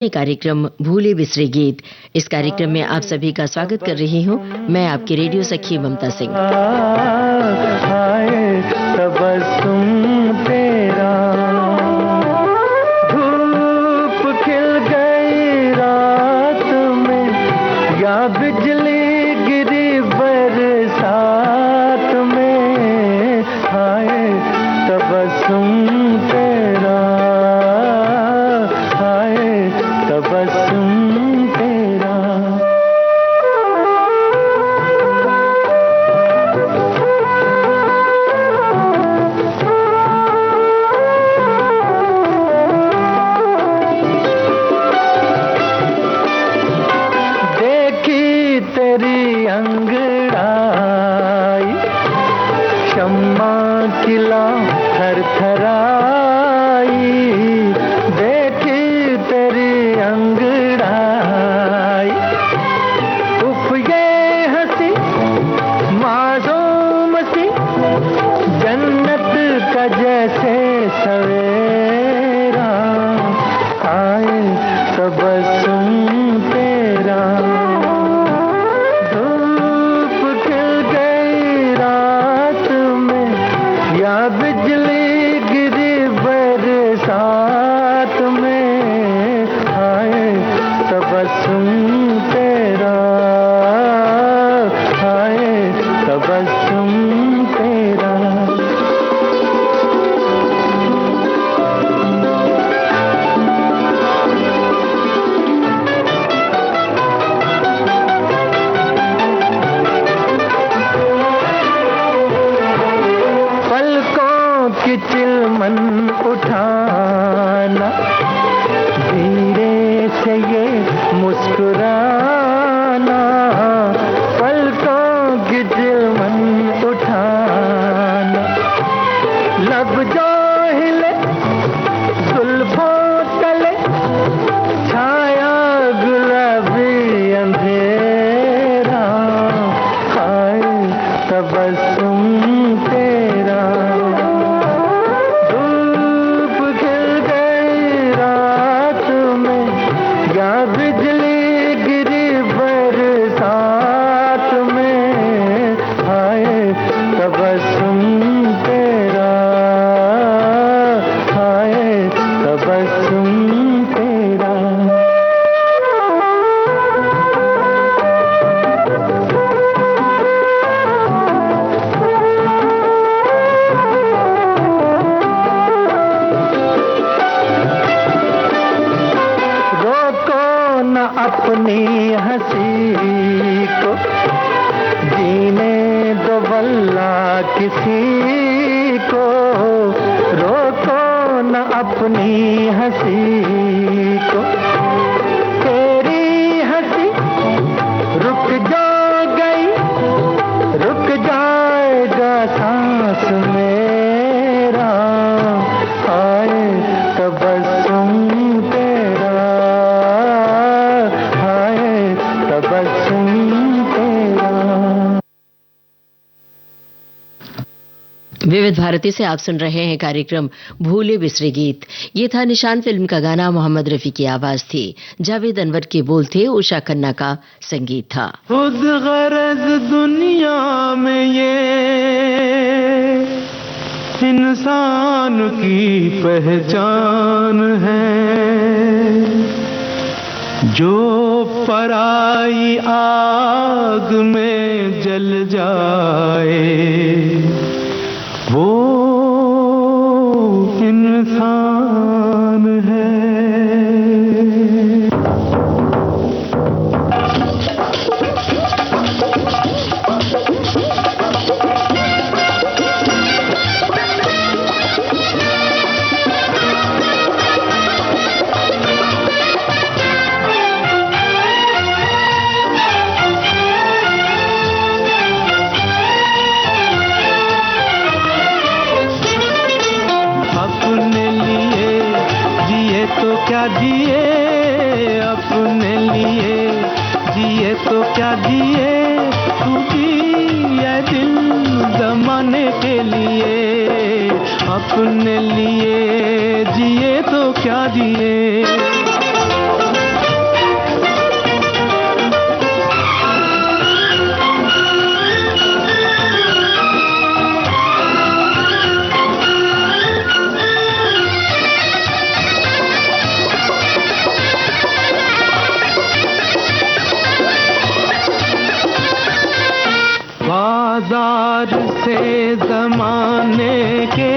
कार्यक्रम भूले बिसरे गीत। इस कार्यक्रम में आप सभी का स्वागत कर रही हूं मैं आपकी रेडियो सखी ममता सिंह। तबस्सुम तेरा धूप खिल गई रात में या बिजली गिरी बरसात में, हाय तबस्सुम तेरा, हाय तबस्सुम तेरा। देखी तेरी अंगड़ाई शम्मा खिला थरथराई, देखी तेरी अंगड़ाई उफ ये हंसी मासूम सी जन्नत का जैसे सवेरा, आए तबस्सुम तेरा। धूप खिल गई रात में या बिजली गिरी बरसात में, आए तबस्सुम तेरा, आए तबस्सुम तेरा। पलकों की चिलमन उठाना, धीरे से ये मुस्कुराना, पलकों की चिलमन उठाना, लब जो हिले जुल्फों तले छाया गुलाबी अंधेरा, हाय तबस्सुम तेरा। धूप खिल गई रात में या बिजली गिरी बरसात में, हाय तबस्सुम तेरा, हाय तबस्सुम तेरा। रोको न अपनी हंसी को, जीने दो वल्ला किसी को, रोको न अपनी हंसी को, तेरी हंसी रुक जो गई रुक जाएगा सांस मेरा, हाय तबस्सुम तेरा, हाय तबस्सुम तेरा। विविध भारती से आप सुन रहे हैं कार्यक्रम भूले बिसरे गीत। ये था निशान फिल्म का गाना, मोहम्मद रफी की आवाज थी, जावेद अनवर के बोल थे, उषा खन्ना का संगीत था। खुद गरज दुनिया में ये इंसान की पहचान है, जो पराई आग में जल जाए वो इंसान है। क्या जिए अपने लिए, जिए तो क्या जिए, तू जिए दिल जमाने के लिए, अपने लिए जिए तो क्या जिए। से जमाने के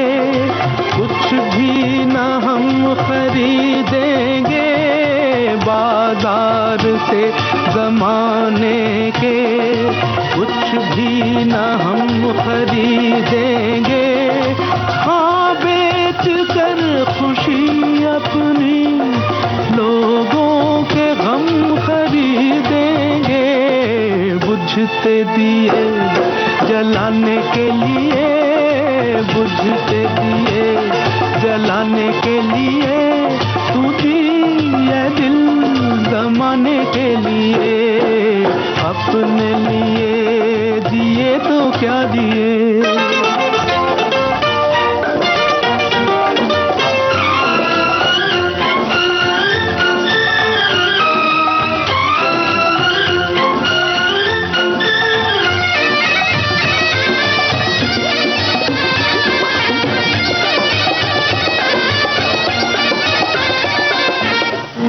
कुछ भी न हम खरीदेंगे, बाजार से जमाने के कुछ भी न हम खरीदेंगे। हाँ, बेच कर खुशी अपनी लोगों के गम खरीदेंगे। बुझते दिए जलाने के लिए, बुझते दिए जलाने के लिए, तू दिए दिल जमाने के लिए। अपने लिए जिए तो क्या जिए।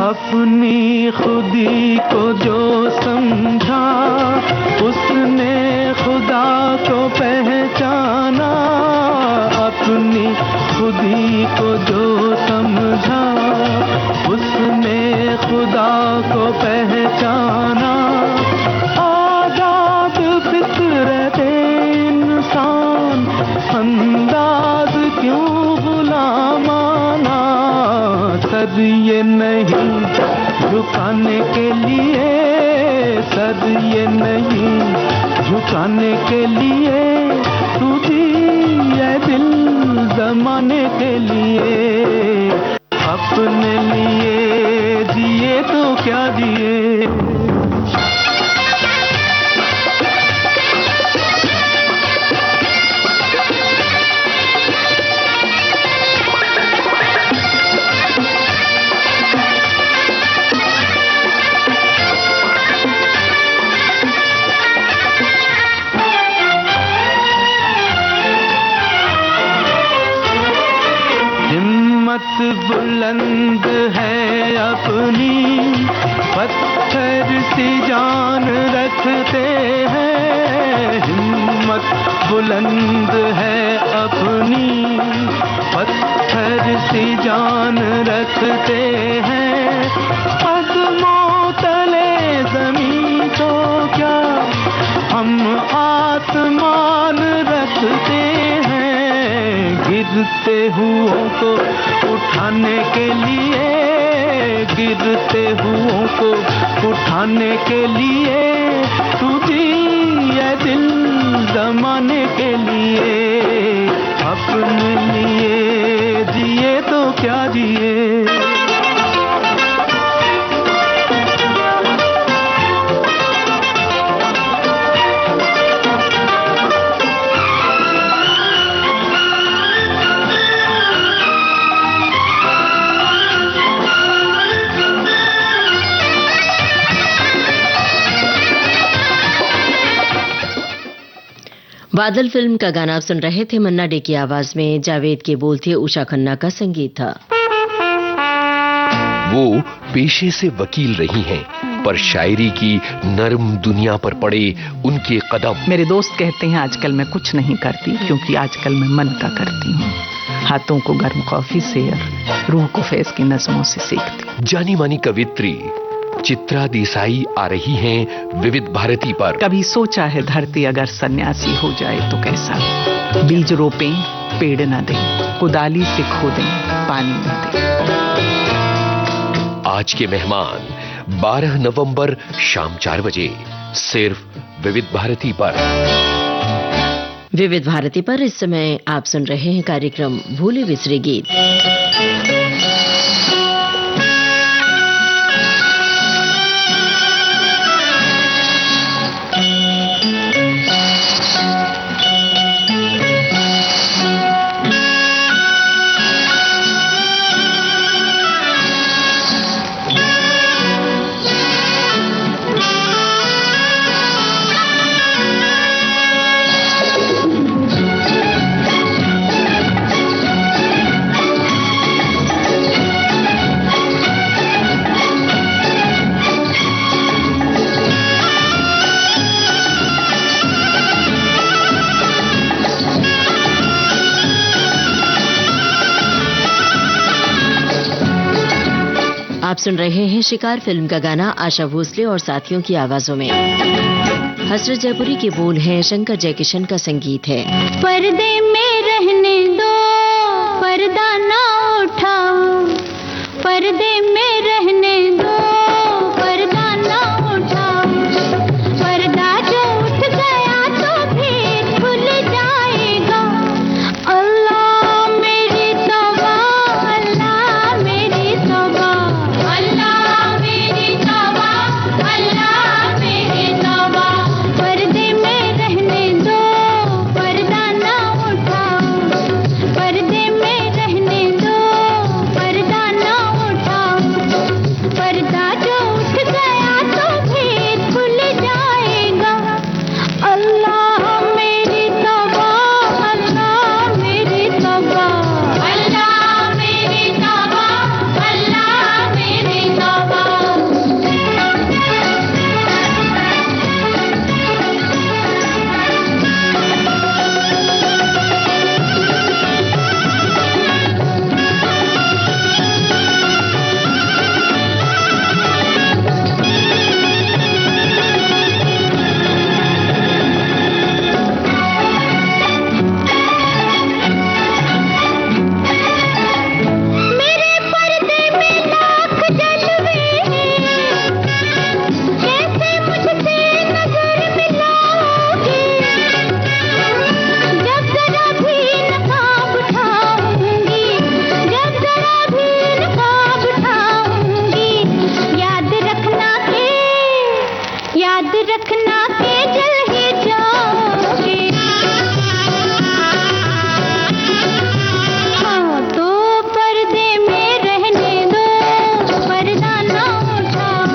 अपनी खुदी को जो समझा, उसने खुदा को पहचाना। अपनी खुदी को जो समझा, उसने खुदा को पहचाना। आजाद फितरत इंसान, अंदाज क्यों गुलामाना। सर ये नहीं झुकाने के लिए, सर ये नहीं झुकाने के लिए, तू दिए दिल जमाने के लिए। अपने लिए जिए तो क्या जिए। बुलंद है अपनी, पत्थर सी जान रखते हैं। हिम्मत बुलंद है अपनी, पत्थर सी जान रखते हैं। कदमों तले जमीन तो क्या, हम आसमान रखते हैं। गिरते हुओं को उठाने के लिए, गिरते हुओं को उठाने के लिए, तू दिए दिल जमाने के लिए। अपने लिए जिए तो क्या जिए। बादल फिल्म का गाना आप सुन रहे थे। मन्ना डे की आवाज में जावेद के बोल थे, उषा खन्ना का संगीत था। वो पेशे से वकील रही हैं, पर शायरी की नरम दुनिया पर पड़े उनके कदम। मेरे दोस्त कहते हैं आजकल मैं कुछ नहीं करती, क्योंकि आजकल मैं मन का करती हूँ। हाथों को गर्म कॉफी से और रूह को फैज की नज़मों से सीखती। जानी मानी कवित्री चित्रा देसाई आ रही हैं विविध भारती पर। कभी सोचा है धरती अगर सन्यासी हो जाए तो कैसा। बीज रोपें पेड़ न दें, कुदाली से खोदें पानी न दें। आज के मेहमान 12 नवंबर शाम 4 बजे सिर्फ विविध भारती पर। विविध भारती पर इस समय आप सुन रहे हैं कार्यक्रम भूले बिसरे गीत। सुन रहे हैं शिकार फिल्म का गाना आशा भोसले और साथियों की आवाजों में। हसरत जयपुरी के बोल हैं, शंकर जयकिशन का संगीत है। पर्दे में रहने दो, पर्दा ना उठाओ, पर्दे में रहने दो, पर्दा ना उठाओ, पर्दा जो उठ गया तो फिर खुल जाएगा। अल्लाह मेरी तौबा, अल्लाह मेरी तौबा, अल्लाह मेरी तौबा, अल्लाह मेरी तौबा। पर्दे में रहने दो, पर्दा ना उठाओ, पर्दे में रहने दो, पर्दा ना उठाओ, पर्दा जो उठ गया तो फिर खुल जाएगा। अल्लाह मेरी तौबा, अल्लाह मेरी तौबा, अल्लाह मेरी तौबा, अल्लाह मेरी तौबा। मेरे पर्दे में लाख जलवे हैं, कैसे मुझसे नजर मिलाओगे। जब जरा भी नकाब उठाऊंगी, जब जरा भी नकाब उठाऊंगी, याद रखना के जल ही जाओगे। हाँ तो पर्दे में रहने दो, पर्दा ना उठाओ,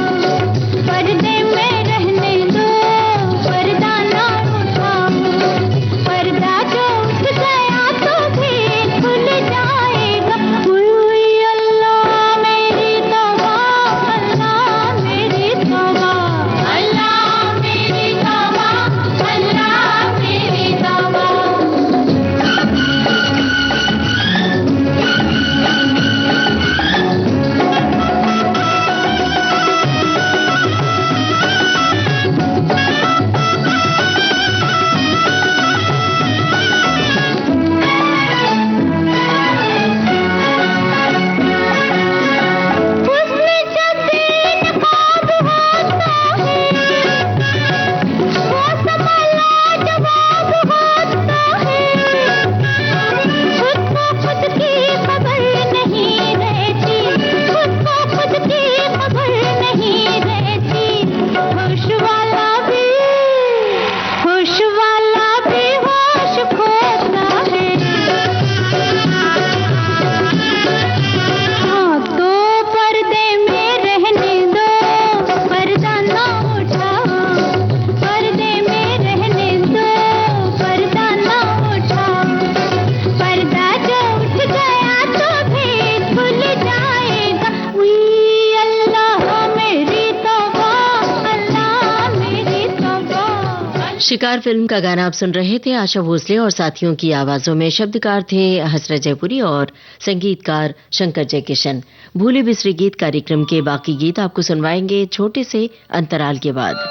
पर्दे में रहने दो, पर्दा ना उठाओ, पर्दा जो उठ गया तो फिर खुल जाएगा। हुई अल्लाह मेरी तौबा, अल्लाह मेरी तौबा, अल्लाह मेरी तौबा, अल्लाह मेरी तौबा। उसने जब भी नकाब होता है, वो संभाला जवाब होता है। खुद को खुद की खबर नहीं रहती, खुद को खुद की खबर नहीं रहती। होश वाला भी होश खोता है। हाँ तो पर्दे में रहने दो, पर्दा ना उठाओ, पर्दे में रहने दो, पर्दा ना उठाओ, पर्दा जो उठ गया तो फिर खुल जाएगा। उई अल्लाह मेरी तौबा, अल्लाह मेरी तौबा। शिकार फिल्म का गाना आप सुन रहे थे, आशा भोसले और साथियों की आवाजों में। शब्दकार थे हसरत जयपुरी और संगीतकार शंकर जयकिशन। भूले बिसरे गीत कार्यक्रम के बाकी गीत आपको सुनवाएंगे छोटे से अंतराल के बाद।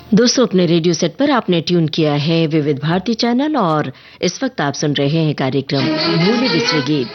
दोस्तों, अपने रेडियो सेट पर आपने ट्यून किया है विविध भारती चैनल और इस वक्त आप सुन रहे हैं कार्यक्रम भूले बिसरे गीत।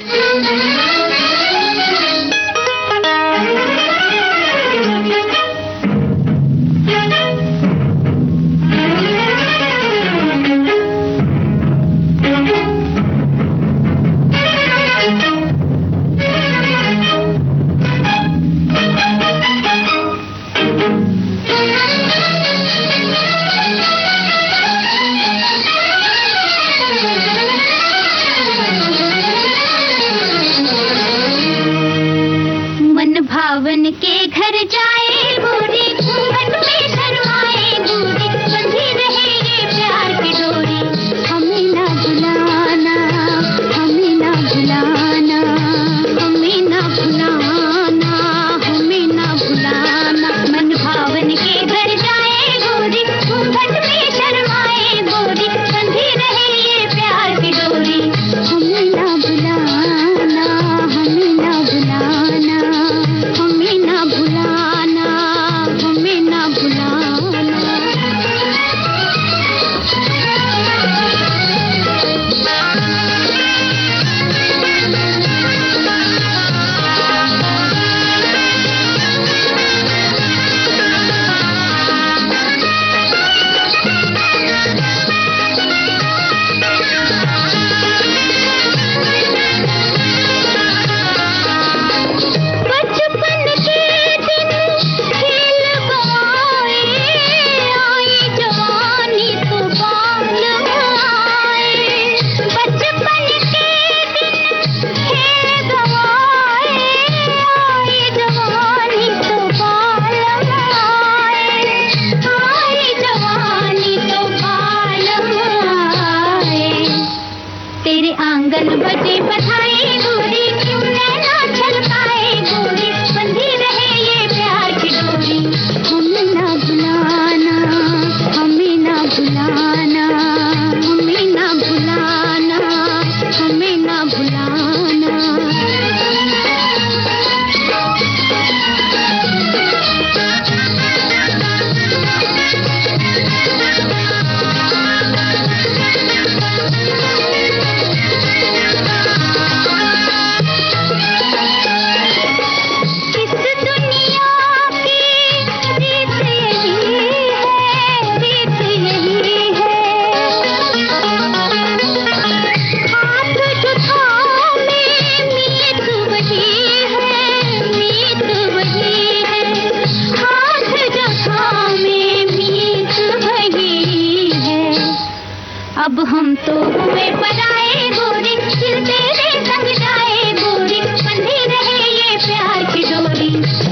हम तो हुए पराए गोरी, दिल तेरे संग जाए गोरी, बंधी रहे ये प्यार की डोरी।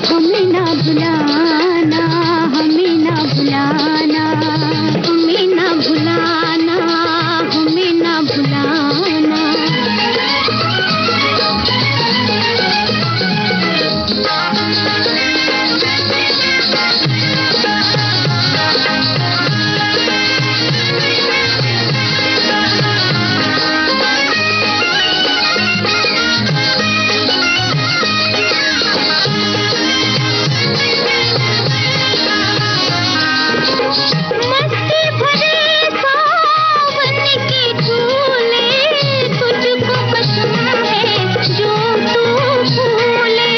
हमें ना भुलाना, हमें ना भुलाना, हमें ना भुलाना, हमें ना भुलाना। मस्ती भरे सावन की झूले, तुझको पसंद है जो तू भूले।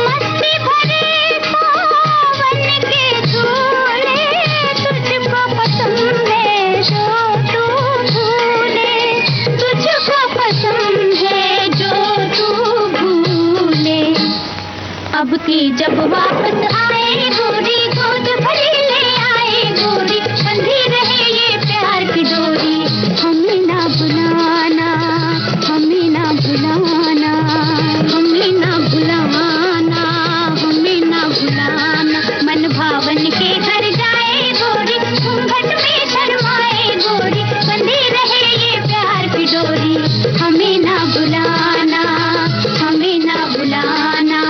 मस्ती भरे सावन के झूले, तुझको पसंद है जो तू भूले, तुझको पसंद है जो तू भूले। अब की जब वापस आए गोरी, गोद भरी ले आए गोरी, बंधी रहे ये प्यार की डोरी। हमें ना भुलाना, हमें ना भुलाना, हमें ना भुलाना, हमें ना भुलाना। मन भावन के घर जाए गोरी, घूंघट में शर्माए गोरी, बंधी रहे ये प्यार की डोरी। हमें ना भुलाना, हमें ना भुलाना,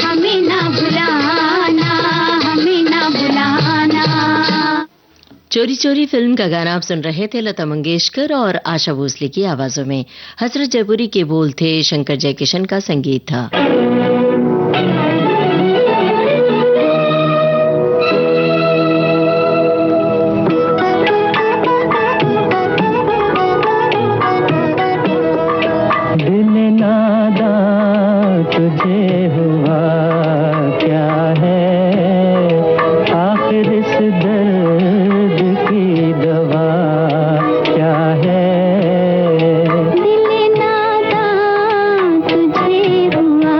हमें ना भुलाना, हमें ना भुलाना। चोरी चोरी फिल्म का गाना आप सुन रहे थे लता मंगेशकर और आशा भोसले की आवाजों में। हसरत जयपुरी के बोल थे, शंकर जयकिशन का संगीत था। दिल नादां तुझे हुआ क्या है, आखिर इस दर्द की दवा क्या है। दिल नादां तुझे हुआ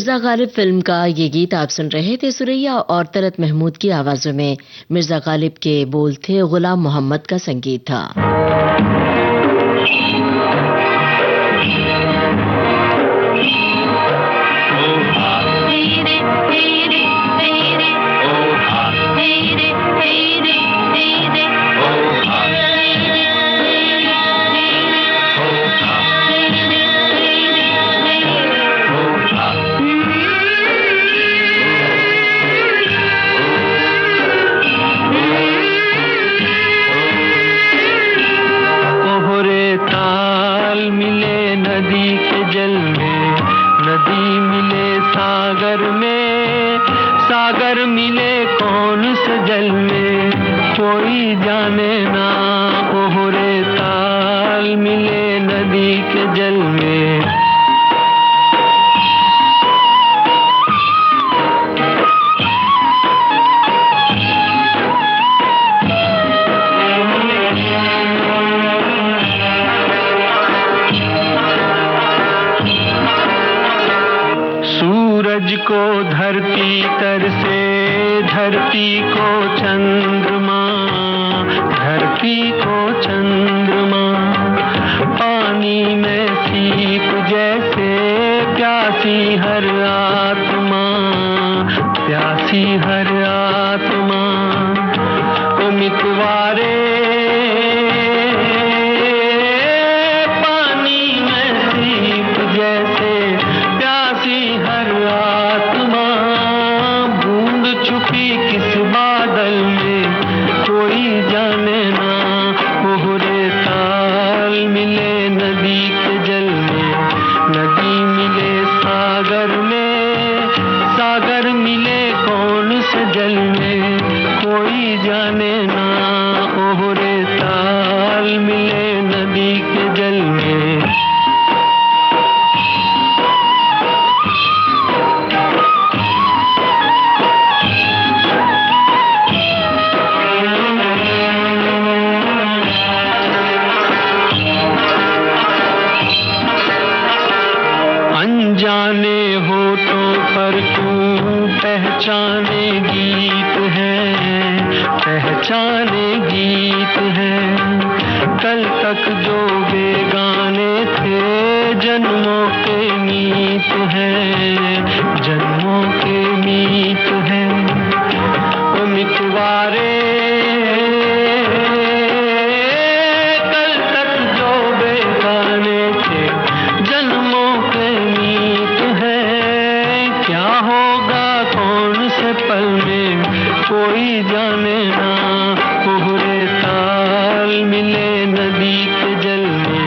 मिर्जा गालिब फिल्म का ये गीत आप सुन रहे थे। सुरैया और तरत महमूद की आवाजों में मिर्जा गालिब के बोल थे, गुलाम मोहम्मद का संगीत था। सागर मिले कौन से जल में, कोई जाने ना। ओहरे ताल मिले नदी के जल में। सूरज को धरती तर से, धरती को चंद्रमा, धरती को चंद्रमा। पानी में सीप जैसे प्यासी हर आत्मा, प्यासी हर आत्मा। ओ मितवारे पानी में सीप जैसे प्यासी हर आत्मा। बूंद छुपी किस बादल में, कोई जाने ना। ओहरे ताल मिले नदी के जल में, नदी मिले सागर में, सागर मिले कौन से जल में, कोई जाने ना। ओहरे ताल मिले नदी के जल में। अनजाने होठों पर क्यों पहचाने गीत है, पहचाने गीत है। कल तक जो बेगाने थे, जन्मों के मीत है, जन्मों के मीत है। ओ मितवारे कल तक जो बेगाने थे, जन्मों के मीत है। क्या होगा कौन से पल में, कोई जाने ना। ओहरे ताल मिले नदी के जल में,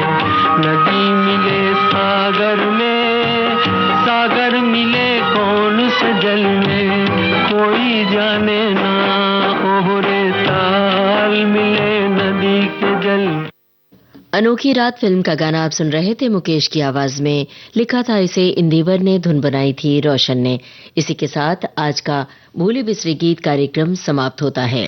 नदी मिले सागर में, सागर मिले कौन से जल में, कोई जाने ना। ओहरे ताल मिले नदी के जल में। अनोखी रात फिल्म का गाना आप सुन रहे थे मुकेश की आवाज में। लिखा था इसे इंदिवर ने, धुन बनाई थी रोशन ने। इसी के साथ आज का भूली बिसरी गीत कार्यक्रम समाप्त होता है।